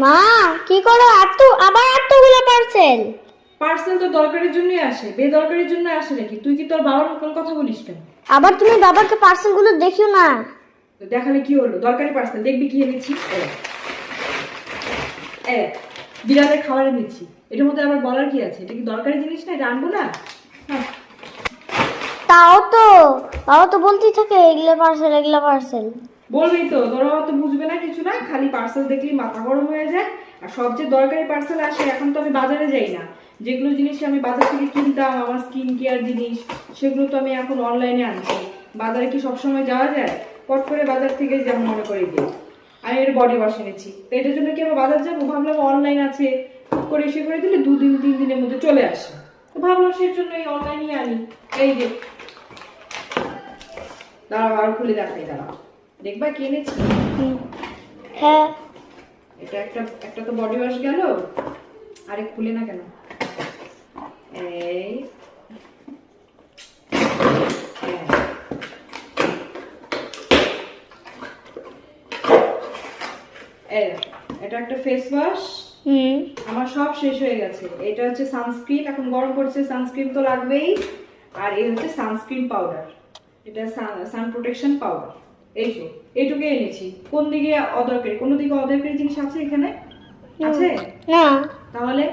মা কি করো? আবার এতগুলো পার্সেল। পার্সেল তো দরকারের জন্যই আসে, বেদরকারের জন্য আসে নাকি? তুই কি তোর বাবার মতন কথা বলিস কেন? আবার তুমি বাবাকে পার্সেলগুলো দেখিও না। তো দেখালে কি হলো? দরকারি পার্সেল দেখবি কি এনেছি। বিড়ালের খাবার এনেছি, এটার মধ্যে আবার বলার কি আছে? এটা কি দরকারি জিনিস না? এটা আনবো না? হ্যাঁ। তাও তো বলতেই থাকে এগুলা পার্সেল। বলবেই তো, তোরা তো বুঝবে না কিছু না, খালি পার্সেল দেখলেই মাথা গরম হয়ে যায়। আর সবচেয়ে দরকারি পার্সেল আসে এখন। তো আমি বাজারে যাই না, যেগুলো জিনিস আমি বাজার থেকে কিনতাম, আমার স্কিন কেয়ার জিনিস, সেগুলো তো আমি এখন অনলাইনে আনছি। বাজারে কি সবসময় যাওয়া যায়? পট করে বাজার থেকে যেমন মনে করে দিই। আমি এর বডি ওয়াশ এনেছি, তো এটার জন্য কি আমি বাজার যাবো? ভাবলাম অনলাইন আছে, করে এসে করে দিলে 2-3 দিনের মধ্যে চলে আসে। তো ভাবলাম সেই জন্য এই অনলাইনে আনি। এই যে দাঁড়াও, আরো খুলে দেখাই, দাঁড়াও দেখবা কি এনেছি। হ্যাঁ, এটা একটা তো বডি ওয়াশ গেল, আরেক খুলে না কেন? এই এটা একটা ফেস ওয়াশ। আমার সব শেষ হয়ে গেছে। এটা হচ্ছে সানস্ক্রিন, এখন গরম পড়ছে, সানস্ক্রিন তো লাগবেই। আর এই হচ্ছে সানস্ক্রিন পাউডার, এটা সান প্রোটেকশন পাউডার। এইটুকু এনেছি। কোন দিকে অদরকারি? কোনো দিকে অদরকারি জিনিস আছে এখানে? আছে না। তাহলে